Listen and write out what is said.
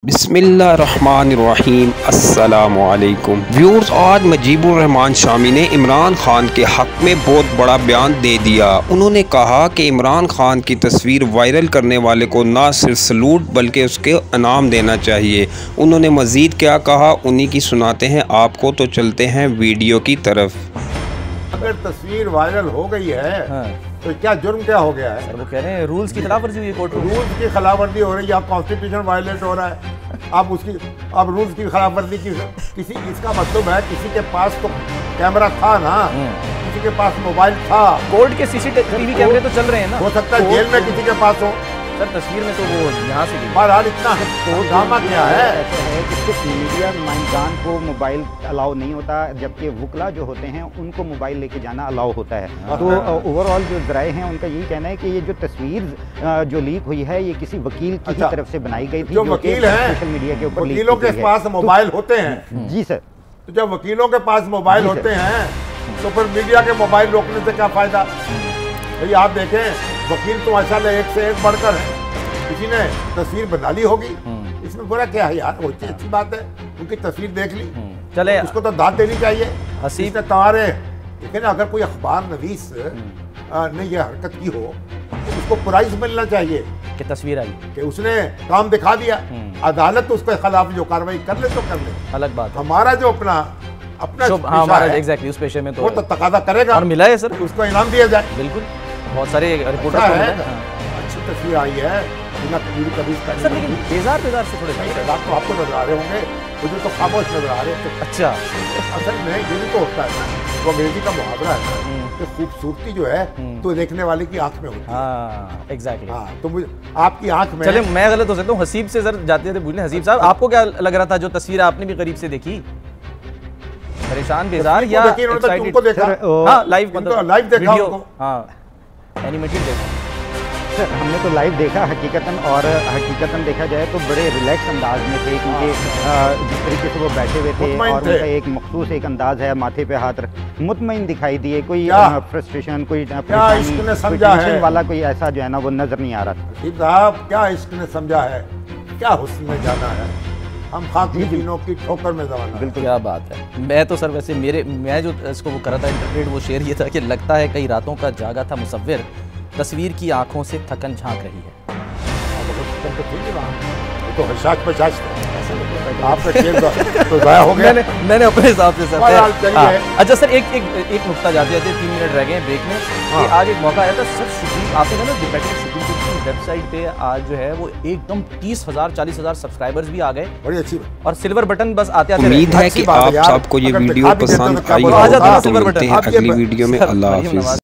बिस्मिल्लाहिर्रहमानिर्रहीम अस्सलामुअलैकुम व्यूअर्स, आज मुजीबुर रहमान शामी ने इमरान खान के हक़ में बहुत बड़ा बयान दे दिया। उन्होंने कहा कि इमरान खान की तस्वीर वायरल करने वाले को ना सिर्फ सलूट बल्कि उसके इनाम देना चाहिए। उन्होंने मज़ीद क्या कहा उन्हीं की सुनाते हैं आपको, तो चलते हैं वीडियो की तरफ। अगर तस्वीर वायरल हो गई है तो क्या जुर्म क्या हो गया है? सर वो कह रहे हैं रूल्स की खिलाफ वर्जी हुई है, कोर्ट रूल्स की खिलाफ वर्जी हो रही है, आप कॉन्स्टिट्यूशन वायलेट हो रहा है। आप रूल्स की खिलाफ वर्जी की किसी, इसका मतलब है किसी के पास तो कैमरा था ना, किसी के पास मोबाइल था। कोर्ट के सीसीटीवी कैमरे तो चल रहे हैं ना, हो सकता है जेल में किसी के पास हो। सर तस्वीर में तो वो यहाँ से बहरहाल इतना ड्रामा क्या है? ऐसा है कि मीडिया नुमाइंदान को मोबाइल अलाउ नहीं होता, जबकि वकला जो होते हैं उनको मोबाइल लेके जाना अलाउ होता है। तो ओवरऑल जो ज़राए हैं उनका यही कहना है कि ये जो तस्वीर जो लीक हुई है ये किसी वकील की तरफ से बनाई गई थी, जो वकील है सोशल मीडिया के ऊपर। वकीलों के पास मोबाइल होते हैं। जी सर, तो जब वकीलों के पास मोबाइल होते हैं तो फिर मीडिया के मोबाइल रोकने से क्या फायदा? भाई आप देखें, वकील तो माशाल्लाह एक से एक बढ़कर है। किसी ने तस्वीर बना ली होगी, इसमें बुरा क्या है यार? वो अच्छी बात है, उनकी तस्वीर देख ली, चले उसको तो दाद देनी चाहिए। हसीब तुम्हारे लेकिन अगर कोई अखबार नवीस ने यह हरकत की हो तो उसको प्राइज मिलना चाहिए कि तस्वीर आई कि उसने काम दिखा दिया। अदालत उसके खिलाफ जो कार्रवाई कर ले तो कर ले, अलग बात है। हमारा जो अपना हमारा एग्जैक्टली उस पेशे में तो वो तो तकाजा करेगा और मिला है सर, उसको इनाम दिया जाए। बिल्कुल, बहुत सारे रिपोर्टर अच्छी तस्वीर आई है बिना कभी सर, लेकिन बेजार से थोड़े तो आपको नजर आ रहे होंगे, मुझे तो खामोश नजर आ रहे हैं। अच्छा, असल में ये भी तो होता है ना, वो अंग्रेजी का मुहावरा है कि खूबसूरती जो है तो देखने वाले की आंख में होती है। एग्जैक्टली। हाँ, तो मुझे आपकी आंख में। चले मैं गलत हो सकता हूँ, हसीब से सर जाते थे भूलने। हसीब साहब, आपको क्या लग रहा था जो तस्वीर आपने भी करीब से देखी? परेशान, बेजार या एक्साइटेड? हाँ, लाइव देखा उनको। हाँ, एनिमेटेड देखा सर हमने तो लाइव देखा हकीकतन देखा जाए तो बड़े रिलैक्स अंदाज में थे, क्योंकि जिस तरीके से वो बैठे हुए थे और उनका एक मखसूस एक अंदाज है, माथे पे हाथ रख मुतमईन दिखाई दिए। कोई फ्रस्ट्रेशन, कोई टेंशन वाला कोई ऐसा जो है ना वो नजर नहीं आ रहा था। क्या इश्क ने समझा है, क्या हुस्न में जाना है, हम खाकी दिनों की ठोकर में दबाना। बिल्कुल, क्या बात है। मैं तो सर वैसे मैं जो इसको वो कर रहा था इंटरप्रेट, वो शेर ये था कि लगता है कई रातों का जागा था मुसव्विर, तस्वीर की आंखों से थकन झांक रही है। तो आपका शेर तो ज़ाया हो गया। मैंने अपने हिसाब से सर। अच्छा सर, एक नुक्ता जाते जाते 3 मिनट रह गए ब्रेक में। कि आज एक मौका आया था सर, सुप्रीम आपने कहा ना डिबेटिंग सुप्रीम कोर्ट की वेबसाइट पे आज जो है वो एकदम 30,000 40,000 सब्सक्राइबर्स भी आ गए। बड़ी अच्छी बात। और सिल्वर बटन बस आते आते। उम्मीद है कि आप सबको ये वीडियो पसंद आई होगी। तो मिलते हैं अगली वीडियो में। अल्लाह हाफिज़।